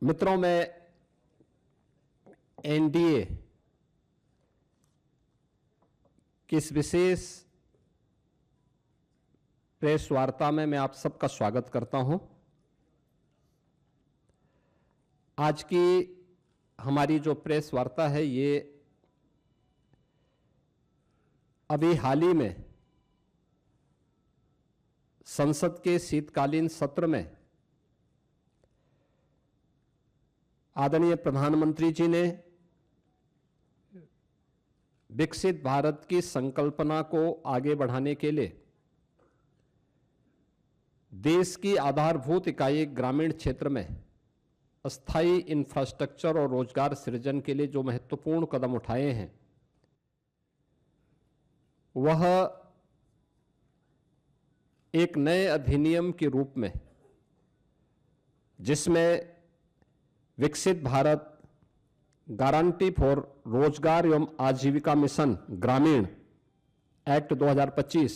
मित्रों, मैं एनडीए की इस विशेष प्रेस वार्ता में मैं आप सबका स्वागत करता हूं। आज की हमारी जो प्रेस वार्ता है ये अभी हाल ही में संसद के शीतकालीन सत्र में आदरणीय प्रधानमंत्री जी ने विकसित भारत की संकल्पना को आगे बढ़ाने के लिए देश की आधारभूत इकाई ग्रामीण क्षेत्र में अस्थायी इंफ्रास्ट्रक्चर और रोजगार सृजन के लिए जो महत्वपूर्ण कदम उठाए हैं वह एक नए अधिनियम के रूप में, जिसमें विकसित भारत गारंटी फॉर रोजगार एवं आजीविका मिशन ग्रामीण एक्ट 2025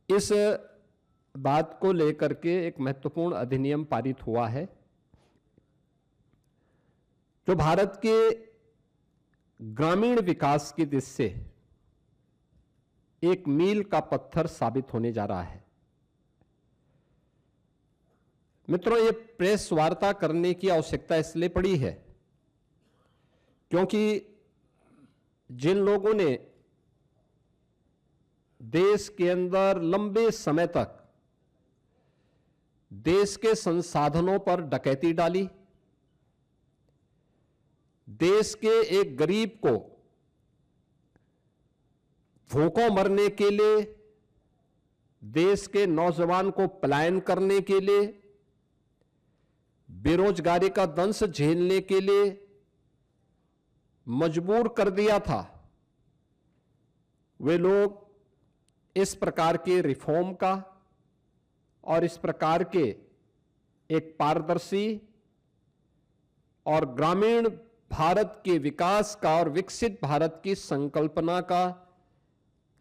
इस बात को लेकर के एक महत्वपूर्ण अधिनियम पारित हुआ है जो भारत के ग्रामीण विकास की दिशा से एक मील का पत्थर साबित होने जा रहा है। मित्रों, ये प्रेस वार्ता करने की आवश्यकता इसलिए पड़ी है क्योंकि जिन लोगों ने देश के अंदर लंबे समय तक देश के संसाधनों पर डकैती डाली, देश के एक गरीब को भूखों मरने के लिए, देश के नौजवान को पलायन करने के लिए, बेरोजगारी का दंश झेलने के लिए मजबूर कर दिया था, वे लोग इस प्रकार के रिफॉर्म का और इस प्रकार के एक पारदर्शी और ग्रामीण भारत के विकास का और विकसित भारत की संकल्पना का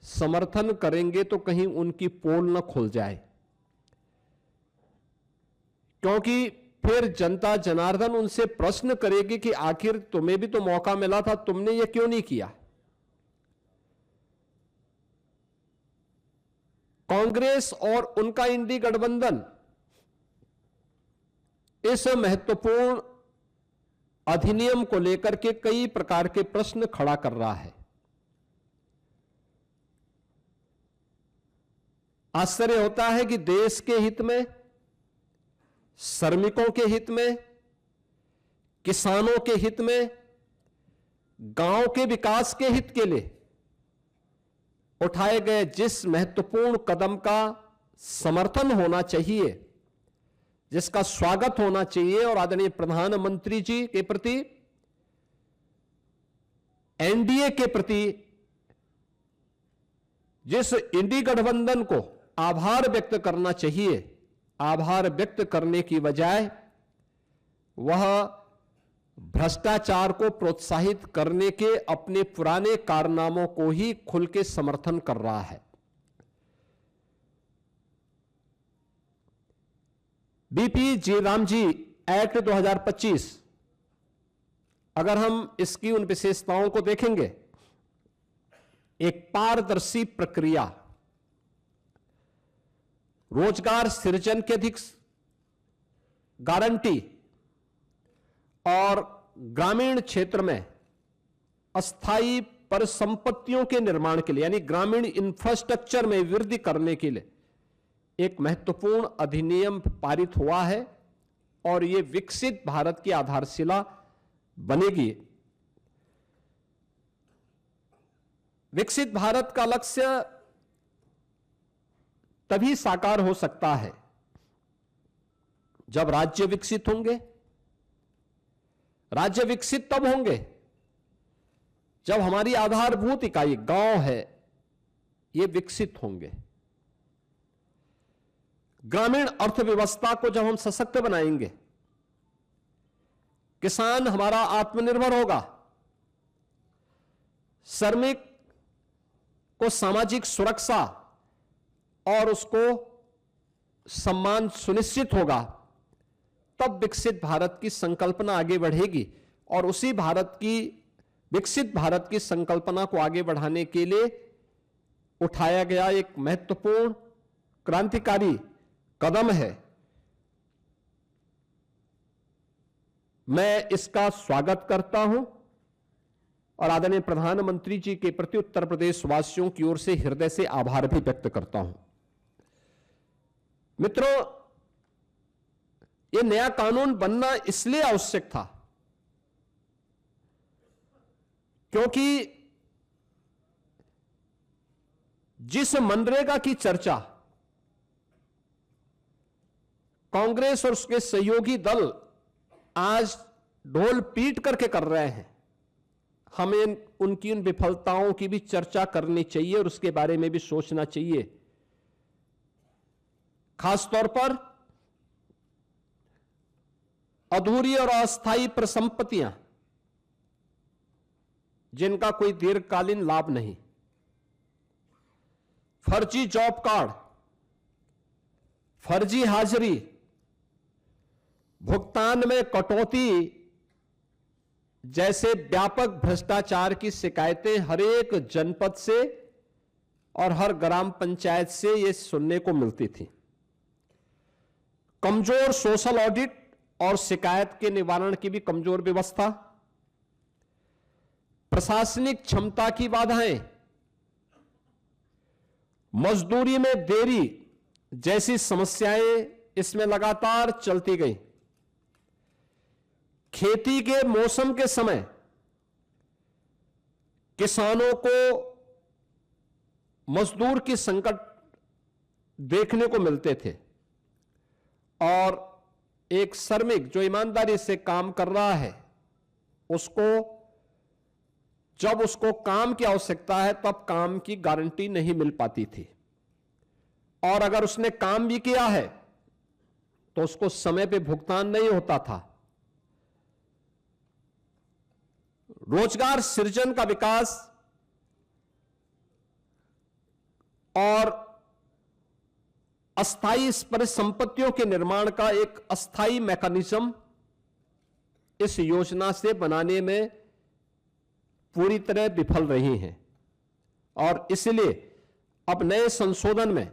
समर्थन करेंगे तो कहीं उनकी पोल न खुल जाए, क्योंकि फिर जनता जनार्दन उनसे प्रश्न करेगी कि आखिर तुम्हें भी तो मौका मिला था, तुमने ये क्यों नहीं किया। कांग्रेस और उनका इंडी गठबंधन इस महत्वपूर्ण अधिनियम को लेकर के कई प्रकार के प्रश्न खड़ा कर रहा है। आश्चर्य होता है कि देश के हित में, श्रमिकों के हित में, किसानों के हित में, गांव के विकास के हित के लिए उठाए गए जिस महत्वपूर्ण कदम का समर्थन होना चाहिए, जिसका स्वागत होना चाहिए और आदरणीय प्रधानमंत्री जी के प्रति, एनडीए के प्रति जिस इंडी गठबंधन को आभार व्यक्त करना चाहिए, आभार व्यक्त करने की बजाय वह भ्रष्टाचार को प्रोत्साहित करने के अपने पुराने कारनामों को ही खुल के समर्थन कर रहा है। बीपी जी रामजी एक्ट 2025, अगर हम इसकी उन विशेषताओं को देखेंगे, एक पारदर्शी प्रक्रिया, रोजगार सृजन की अधिक गारंटी और ग्रामीण क्षेत्र में अस्थायी परिसंपत्तियों के निर्माण के लिए यानी ग्रामीण इंफ्रास्ट्रक्चर में वृद्धि करने के लिए एक महत्वपूर्ण अधिनियम पारित हुआ है और यह विकसित भारत की आधारशिला बनेगी। विकसित भारत का लक्ष्य तभी साकार हो सकता है जब राज्य विकसित होंगे। राज्य विकसित तब होंगे जब हमारी आधारभूत इकाई गांव है ये विकसित होंगे। ग्रामीण अर्थव्यवस्था को जब हम सशक्त बनाएंगे, किसान हमारा आत्मनिर्भर होगा, श्रमिक को सामाजिक सुरक्षा और उसको सम्मान सुनिश्चित होगा, तब विकसित भारत की संकल्पना आगे बढ़ेगी। और उसी विकसित भारत की संकल्पना को आगे बढ़ाने के लिए उठाया गया एक महत्वपूर्ण क्रांतिकारी कदम है। मैं इसका स्वागत करता हूं और आदरणीय प्रधानमंत्री जी के प्रति उत्तर प्रदेश वासियों की ओर से हृदय से आभार भी व्यक्त करता हूं। मित्रों, यह नया कानून बनना इसलिए आवश्यक था क्योंकि जिस मनरेगा की चर्चा कांग्रेस और उसके सहयोगी दल आज ढोल पीट करके कर रहे हैं, हमें उनकी उन विफलताओं की भी चर्चा करनी चाहिए और उसके बारे में भी सोचना चाहिए। खासतौर पर अधूरी और अस्थायी परिसंपत्तियां जिनका कोई दीर्घकालीन लाभ नहीं, फर्जी जॉब कार्ड, फर्जी हाजिरी, भुगतान में कटौती जैसे व्यापक भ्रष्टाचार की शिकायतें हर एक जनपद से और हर ग्राम पंचायत से ये सुनने को मिलती थी। कमजोर सोशल ऑडिट और शिकायत के निवारण की भी कमजोर व्यवस्था, प्रशासनिक क्षमता की बाधाएं, मजदूरी में देरी जैसी समस्याएं इसमें लगातार चलती गई। खेती के मौसम के समय किसानों को मजदूर की संकट देखने को मिलते थे और एक श्रमिक जो ईमानदारी से काम कर रहा है, जब उसको काम की आवश्यकता है तब काम की गारंटी नहीं मिल पाती थी, और अगर उसने काम भी किया है तो उसको समय पे भुगतान नहीं होता था। रोजगार सृजन का विकास और अस्थायी परिसंपत्तियों के निर्माण का एक अस्थायी मैकेनिज्म इस योजना से बनाने में पूरी तरह विफल रही हैं, और इसलिए अब नए संशोधन में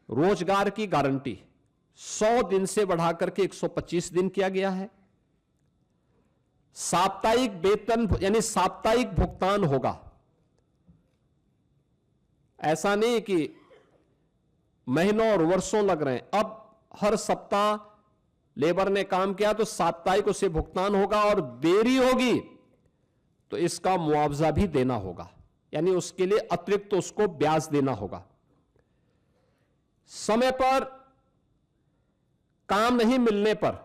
रोजगार की गारंटी 100 दिन से बढ़ाकर के 125 दिन किया गया है। साप्ताहिक वेतन यानी साप्ताहिक भुगतान होगा। ऐसा नहीं कि महीनों और वर्षों लग रहे हैं, अब हर सप्ताह लेबर ने काम किया तो साप्ताहिक उसे भुगतान होगा, और देरी होगी तो इसका मुआवजा भी देना होगा, यानी उसके लिए अतिरिक्त तो उसको ब्याज देना होगा। समय पर काम नहीं मिलने पर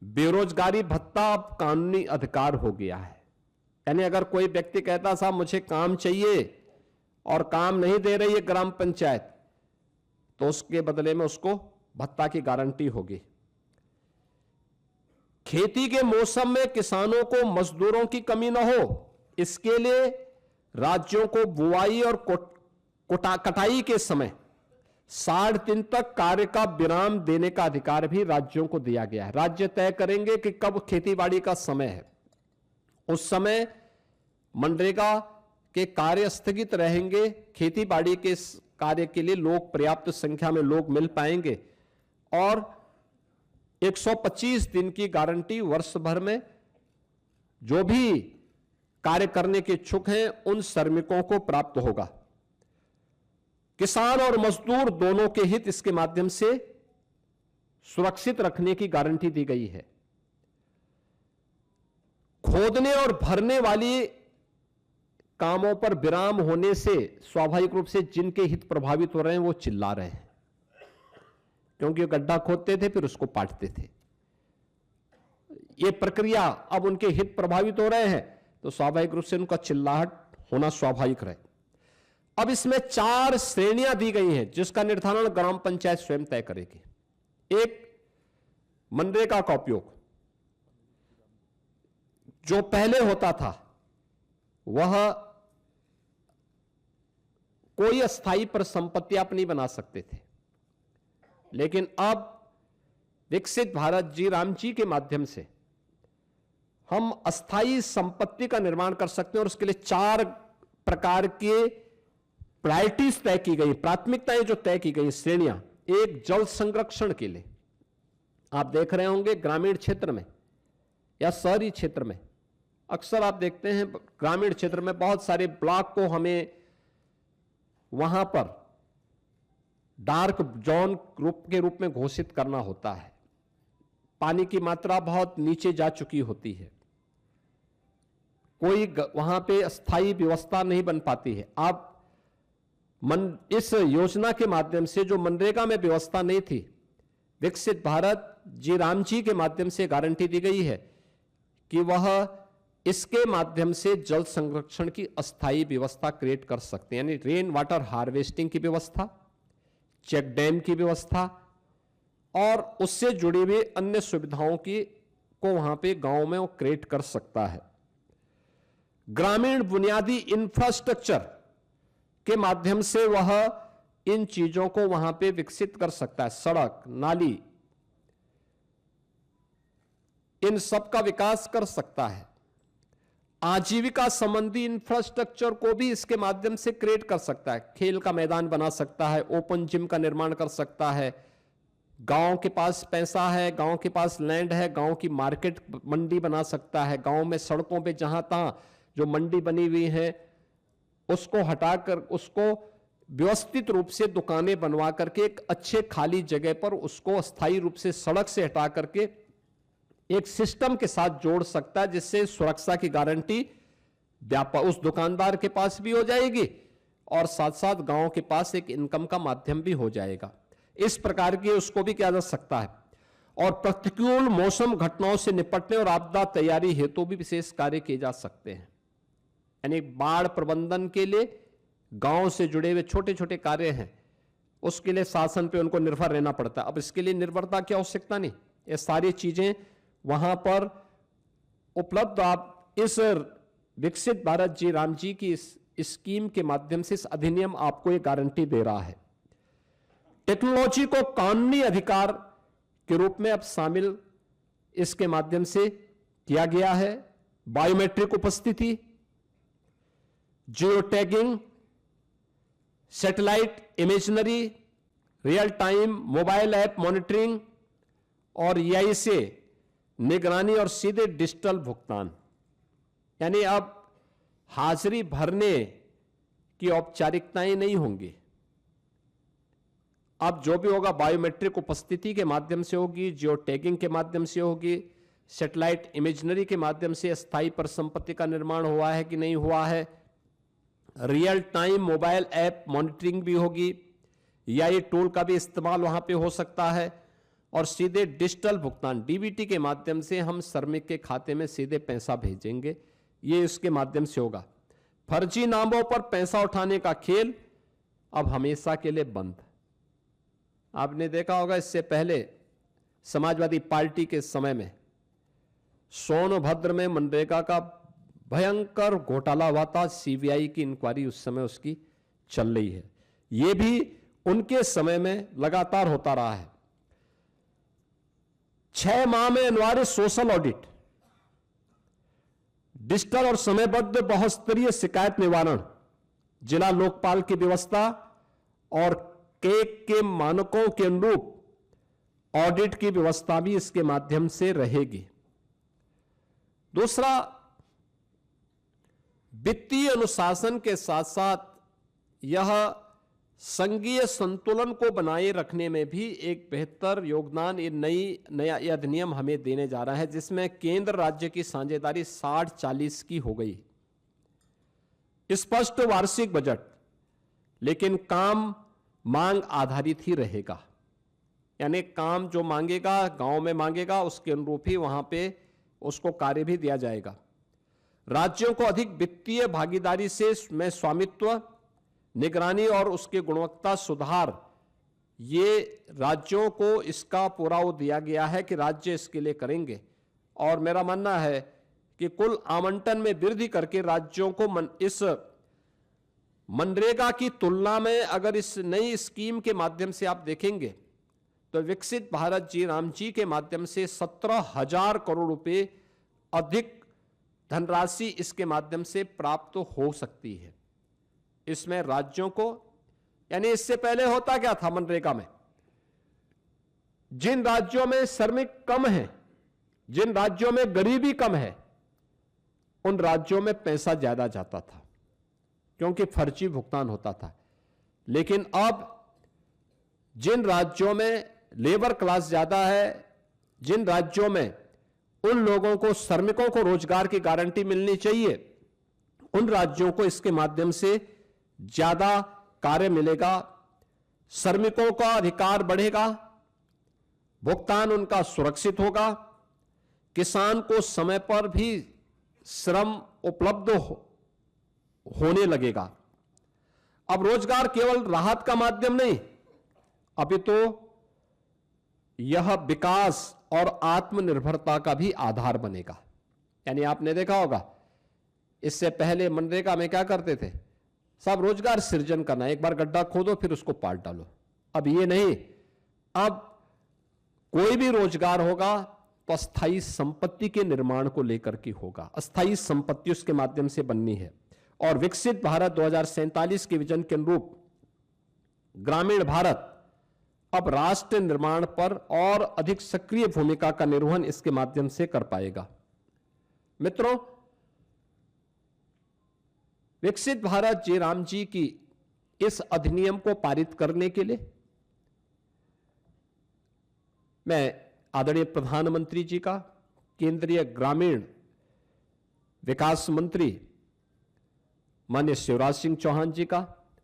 बेरोजगारी भत्ता अब कानूनी अधिकार हो गया है। यानी अगर कोई व्यक्ति कहता साहब मुझे काम चाहिए और काम नहीं दे रही है ग्राम पंचायत, तो उसके बदले में उसको भत्ता की गारंटी होगी। खेती के मौसम में किसानों को मजदूरों की कमी न हो, इसके लिए राज्यों को बुआई और कटाई के समय 60 दिन तक कार्य का विराम देने का अधिकार भी राज्यों को दिया गया है। राज्य तय करेंगे कि कब खेतीबाड़ी का समय है, उस समय मनरेगा के कार्य स्थगित रहेंगे, खेतीबाड़ी के कार्य के लिए लोग पर्याप्त संख्या में लोग मिल पाएंगे, और 125 दिन की गारंटी वर्ष भर में जो भी कार्य करने के इच्छुक हैं उन श्रमिकों को प्राप्त होगा। किसान और मजदूर दोनों के हित इसके माध्यम से सुरक्षित रखने की गारंटी दी गई है। खोदने और भरने वाली कामों पर विराम होने से स्वाभाविक रूप से जिनके हित प्रभावित हो रहे हैं वो चिल्ला रहे हैं, क्योंकि गड्ढा खोदते थे फिर उसको पाटते थे। ये प्रक्रिया अब उनके हित प्रभावित हो रहे हैं तो स्वाभाविक रूप से उनका चिल्लाहट होना स्वाभाविक रहे। अब इसमें 4 श्रेणियां दी गई हैं जिसका निर्धारण ग्राम पंचायत स्वयं तय करेगी। एक, मनरेगा का उपयोग जो पहले होता था वह कोई अस्थायी परिसंपत्ति आप नहीं बना सकते थे, लेकिन अब विकसित भारत जी राम जी के माध्यम से हम अस्थाई संपत्ति का निर्माण कर सकते हैं और उसके लिए 4 प्रकार के प्रायोरिटीज तय की गई, प्राथमिकताएं जो तय की गई, श्रेणियां। एक, जल संरक्षण के लिए आप देख रहे होंगे ग्रामीण क्षेत्र में या शहरी क्षेत्र में अक्सर आप देखते हैं ग्रामीण क्षेत्र में बहुत सारे ब्लॉक को हमें वहां पर डार्क जोन के रूप में घोषित करना होता है। पानी की मात्रा बहुत नीचे जा चुकी होती है, कोई वहां पे अस्थायी व्यवस्था नहीं बन पाती है। आप इस योजना के माध्यम से जो मनरेगा में व्यवस्था नहीं थी, विकसित भारत जी राम जी के माध्यम से गारंटी दी गई है कि वह इसके माध्यम से जल संरक्षण की अस्थायी व्यवस्था क्रिएट कर सकते हैं, यानी रेन वाटर हार्वेस्टिंग की व्यवस्था, चेक डैम की व्यवस्था और उससे जुड़ी हुई अन्य सुविधाओं को वहां पे गांव में वो क्रिएट कर सकता है। ग्रामीण बुनियादी इंफ्रास्ट्रक्चर के माध्यम से वह इन चीजों को वहां पे विकसित कर सकता है, सड़क, नाली, इन सब का विकास कर सकता है। आजीविका संबंधी इंफ्रास्ट्रक्चर को भी इसके माध्यम से क्रिएट कर सकता है, खेल का मैदान बना सकता है, ओपन जिम का निर्माण कर सकता है। गांव के पास पैसा है, गांव के पास लैंड है, गांव की मार्केट मंडी बना सकता है। गांव में सड़कों पे जहां तहां जो मंडी बनी हुई है उसको हटाकर उसको व्यवस्थित रूप से दुकानें बनवा करके एक अच्छे खाली जगह पर उसको अस्थायी रूप से सड़क से हटा करके एक सिस्टम के साथ जोड़ सकता है, जिससे सुरक्षा की गारंटी उस दुकानदार के पास भी हो जाएगी और साथ साथ गांव के पास एक इनकम का माध्यम भी हो जाएगा। इस प्रकार की उसको भी किया जा सकता है। और प्रतिकूल मौसम घटनाओं से निपटने और आपदा तैयारी हेतु भी विशेष कार्य किए जा सकते हैं, यानी बाढ़ प्रबंधन के लिए गांव से जुड़े हुए छोटे छोटे कार्य हैं, उसके लिए शासन पे उनको निर्भर रहना पड़ता है। अब इसके लिए निर्भरता की आवश्यकता नहीं, ये सारी चीजें वहां पर उपलब्ध। आप इस विकसित भारत जी राम जी की इस स्कीम के माध्यम से इस अधिनियम आपको ये गारंटी दे रहा है। टेक्नोलॉजी को कानूनी अधिकार के रूप में अब शामिल इसके माध्यम से किया गया है। बायोमेट्रिक उपस्थिति, geo tagging, satellite imaginary, real time mobile app monitoring और EI से निगरानी और सीधे डिजिटल भुगतान, यानी अब हाजिरी भरने की औपचारिकताएं नहीं होंगी। अब जो भी होगा बायोमेट्रिक उपस्थिति के माध्यम से होगी, जियो टैगिंग के माध्यम से होगी, सैटेलाइट इमेजनरी के माध्यम से अस्थायी परिसंपत्ति का निर्माण हुआ है कि नहीं हुआ है, real time mobile app monitoring भी होगी, EI टूल का भी इस्तेमाल वहां पे हो सकता है और सीधे डिजिटल भुगतान DBT के माध्यम से हम श्रमिक के खाते में सीधे पैसा भेजेंगे, ये इसके माध्यम से होगा। फर्जी नामों पर पैसा उठाने का खेल अब हमेशा के लिए बंद। आपने देखा होगा इससे पहले समाजवादी पार्टी के समय में सोनभद्र में मनरेगा का भयंकर घोटाला हुआ था, CBI की इंक्वायरी उस समय उसकी चल रही है। यह भी उनके समय में लगातार होता रहा है। 6 माह में अनिवार्य सोशल ऑडिट, डिजिटल और समयबद्ध बहुस्तरीय शिकायत निवारण, जिला लोकपाल की व्यवस्था और केक के मानकों के अनुरूप ऑडिट की व्यवस्था भी इसके माध्यम से रहेगी। दूसरा, वित्तीय अनुशासन के साथ साथ यह संघीय संतुलन को बनाए रखने में भी एक बेहतर योगदान ये नया अधिनियम हमें देने जा रहा है, जिसमें केंद्र राज्य की साझेदारी 60-40 की हो गई। स्पष्ट वार्षिक बजट, लेकिन काम मांग आधारित ही रहेगा, यानी काम जो मांगेगा गांव में मांगेगा उसके अनुरूप ही वहां पे उसको कार्य भी दिया जाएगा। राज्यों को अधिक वित्तीय भागीदारी से में स्वामित्व, निगरानी और उसकी गुणवत्ता सुधार, ये राज्यों को इसका पूरा वो दिया गया है कि राज्य इसके लिए करेंगे। और मेरा मानना है कि कुल आवंटन में वृद्धि करके राज्यों को इस मनरेगा की तुलना में अगर इस नई स्कीम के माध्यम से आप देखेंगे तो विकसित भारत जी राम जी के माध्यम से 17,000 करोड़ रुपए अधिक धनराशि इसके माध्यम से प्राप्त हो सकती है। इसमें राज्यों को, यानी इससे पहले होता क्या था मनरेगा में, जिन राज्यों में श्रमिक कम है, जिन राज्यों में गरीबी कम है, उन राज्यों में पैसा ज्यादा जाता था क्योंकि फर्जी भुगतान होता था। लेकिन अब जिन राज्यों में लेबर क्लास ज्यादा है, जिन राज्यों में उन लोगों को, श्रमिकों को रोजगार की गारंटी मिलनी चाहिए, उन राज्यों को इसके माध्यम से ज्यादा कार्य मिलेगा, श्रमिकों का अधिकार बढ़ेगा, भुगतान उनका सुरक्षित होगा, किसान को समय पर भी श्रम उपलब्ध होने लगेगा। अब रोजगार केवल राहत का माध्यम नहीं, अभी तो यह विकास और आत्मनिर्भरता का भी आधार बनेगा। यानी आपने देखा होगा, इससे पहले मनरेगा में क्या करते थे, सब रोजगार सृजन करना, एक बार गड्ढा खोदो फिर उसको पाट डालो। अब ये नहीं, अब कोई भी रोजगार होगा तो अस्थायी संपत्ति के निर्माण को लेकर के होगा, अस्थायी संपत्ति उसके माध्यम से बननी है। और विकसित भारत 2047 के विजन के अनुरूप ग्रामीण भारत अब राष्ट्र निर्माण पर और अधिक सक्रिय भूमिका का निर्वहन इसके माध्यम से कर पाएगा। मित्रों, विकसित भारत जी राम जी की इस अधिनियम को पारित करने के लिए मैं आदरणीय प्रधानमंत्री जी का, केंद्रीय ग्रामीण विकास मंत्री माननीय शिवराज सिंह चौहान जी का,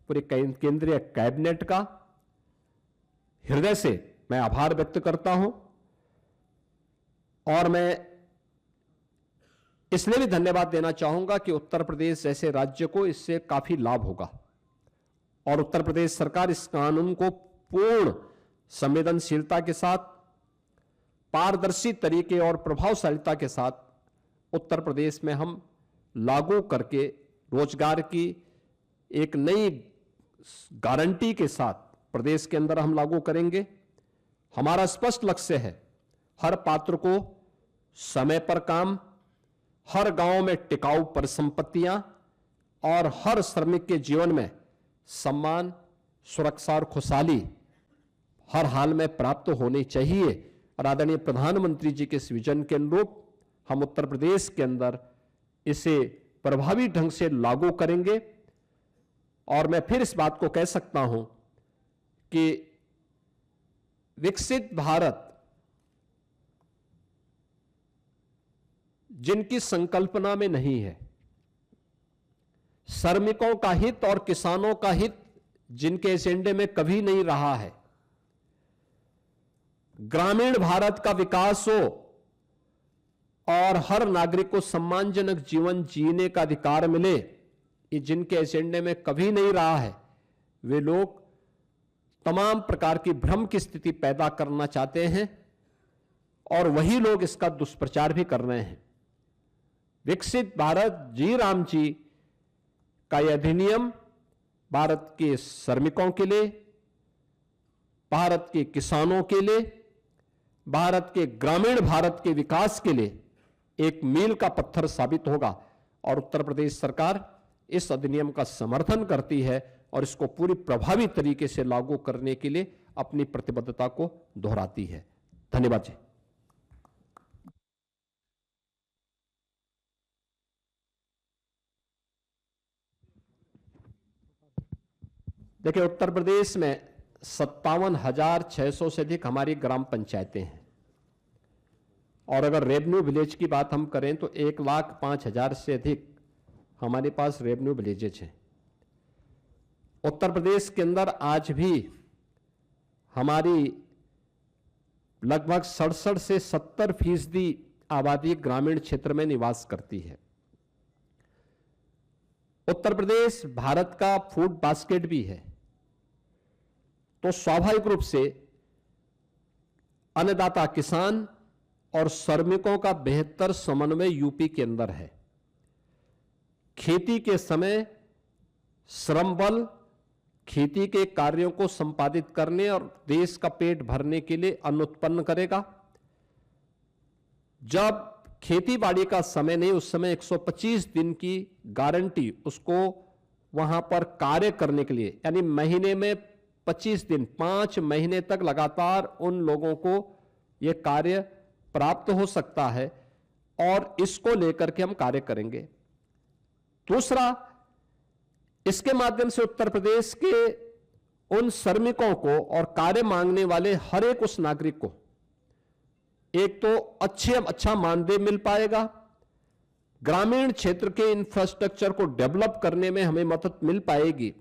पूरे केंद्रीय कैबिनेट का हृदय से मैं आभार व्यक्त करता हूं। और मैं इसलिए भी धन्यवाद देना चाहूंगा कि उत्तर प्रदेश जैसे राज्य को इससे काफी लाभ होगा और उत्तर प्रदेश सरकार इस कानून को पूर्ण संवेदनशीलता के साथ, पारदर्शी तरीके और प्रभावशीलता के साथ उत्तर प्रदेश में हम लागू करके रोजगार की एक नई गारंटी के साथ प्रदेश के अंदर हम लागू करेंगे। हमारा स्पष्ट लक्ष्य है, हर पात्र को समय पर काम, हर गांव में टिकाऊ परिसंपत्तियां और हर श्रमिक के जीवन में सम्मान, सुरक्षा और खुशहाली हर हाल में प्राप्त होनी चाहिए। और आदरणीय प्रधानमंत्री जी के इस विजन के अनुरूप हम उत्तर प्रदेश के अंदर इसे प्रभावी ढंग से लागू करेंगे। और मैं फिर इस बात को कह सकता हूं कि विकसित भारत जिनकी संकल्पना में नहीं है, श्रमिकों का हित और किसानों का हित जिनके एजेंडे में कभी नहीं रहा है, ग्रामीण भारत का विकास हो और हर नागरिक को सम्मानजनक जीवन जीने का अधिकार मिले, ये जिनके एजेंडे में कभी नहीं रहा है, वे लोग तमाम प्रकार की भ्रम की स्थिति पैदा करना चाहते हैं और वही लोग इसका दुष्प्रचार भी कर रहे हैं। विकसित भारत जी राम जी का यह अधिनियम भारत के श्रमिकों के लिए, भारत के किसानों के लिए, भारत के ग्रामीण भारत के विकास के लिए एक मील का पत्थर साबित होगा। और उत्तर प्रदेश सरकार इस अधिनियम का समर्थन करती है और इसको पूरी प्रभावी तरीके से लागू करने के लिए अपनी प्रतिबद्धता को दोहराती है। धन्यवाद जी। देखिए, उत्तर प्रदेश में 57,600 से अधिक हमारी ग्राम पंचायतें हैं और अगर रेवेन्यू विलेज की बात हम करें तो 1,05,000 से अधिक हमारे पास रेवेन्यू विलेजेज हैं। उत्तर प्रदेश के अंदर आज भी हमारी लगभग 67 से 70% आबादी ग्रामीण क्षेत्र में निवास करती है। उत्तर प्रदेश भारत का फूड बास्केट भी है, तो स्वाभाविक रूप से अन्नदाता किसान और श्रमिकों का बेहतर समन्वय यूपी के अंदर है। खेती के समय श्रम बल, खेती के कार्यों को संपादित करने और देश का पेट भरने के लिए अन्न उत्पन्न करेगा। जब खेतीबाड़ी का समय नहीं, उस समय 125 दिन की गारंटी उसको वहां पर कार्य करने के लिए, यानी महीने में 25 दिन, 5 महीने तक लगातार उन लोगों को यह कार्य प्राप्त हो सकता है और इसको लेकर के हम कार्य करेंगे। दूसरा, इसके माध्यम से उत्तर प्रदेश के उन श्रमिकों को और कार्य मांगने वाले हर एक उस नागरिक को एक तो अच्छा मानदेय मिल पाएगा, ग्रामीण क्षेत्र के इंफ्रास्ट्रक्चर को डेवलप करने में हमें मदद मिल पाएगी,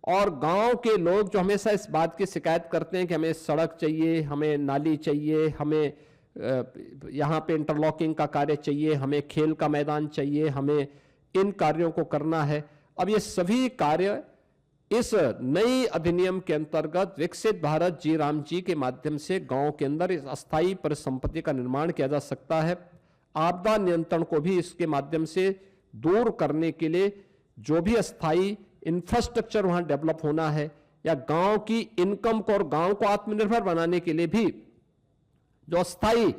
और गांव के लोग जो हमेशा इस बात की शिकायत करते हैं कि हमें सड़क चाहिए, हमें नाली चाहिए, हमें यहाँ पे इंटरलॉकिंग का कार्य चाहिए, हमें खेल का मैदान चाहिए, हमें इन कार्यों को करना है। अब ये सभी कार्य इस नई अधिनियम के अंतर्गत विकसित भारत जी राम जी के माध्यम से गांव के अंदर इस अस्थायी परिसंपत्ति का निर्माण किया जा सकता है। आपदा नियंत्रण को भी इसके माध्यम से दूर करने के लिए जो भी अस्थायी इंफ्रास्ट्रक्चर वहां डेवलप होना है, या गांव की इनकम को और गांव को आत्मनिर्भर बनाने के लिए भी जो अस्थायी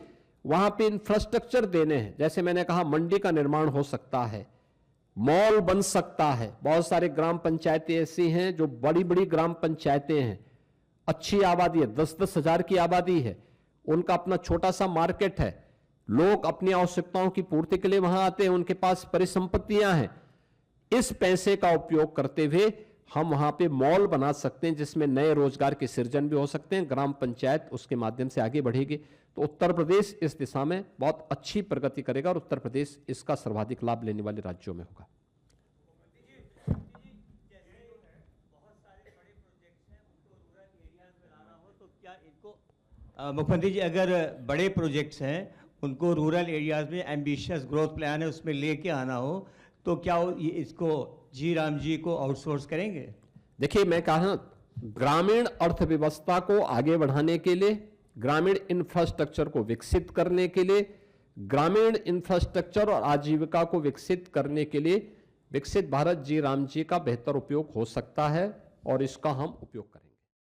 वहां पे इंफ्रास्ट्रक्चर देने हैं, जैसे मैंने कहा मंडी का निर्माण हो सकता है, मॉल बन सकता है। बहुत सारे ग्राम पंचायतें ऐसी हैं जो बड़ी बड़ी ग्राम पंचायतें हैं, अच्छी आबादी है, 10-10 हजार की आबादी है, उनका अपना छोटा सा मार्केट है, लोग अपनी आवश्यकताओं की पूर्ति के लिए वहां आते हैं, उनके पास परिसंपत्तियां हैं। इस पैसे का उपयोग करते हुए हम वहां पे मॉल बना सकते हैं जिसमें नए रोजगार के सृजन भी हो सकते हैं, ग्राम पंचायत उसके माध्यम से आगे बढ़ेगी। तो उत्तर प्रदेश इस दिशा में बहुत अच्छी प्रगति करेगा और उत्तर प्रदेश इसका सर्वाधिक लाभ लेने वाले राज्यों में होगा। मुख्यमंत्री जी, अगर बड़े प्रोजेक्ट्स हैं उनको रूरल एरियाज में एम्बिशियस ग्रोथ प्लान है उसमें लेके आना हो, तो क्या इसको जी राम जी को आउटसोर्स करेंगे? देखिए, मैं कहा ग्रामीण अर्थव्यवस्था को आगे बढ़ाने के लिए, ग्रामीण इंफ्रास्ट्रक्चर को विकसित करने के लिए, ग्रामीण इंफ्रास्ट्रक्चर और आजीविका को विकसित करने के लिए विकसित भारत जी राम जी का बेहतर उपयोग हो सकता है और इसका हम उपयोग करें।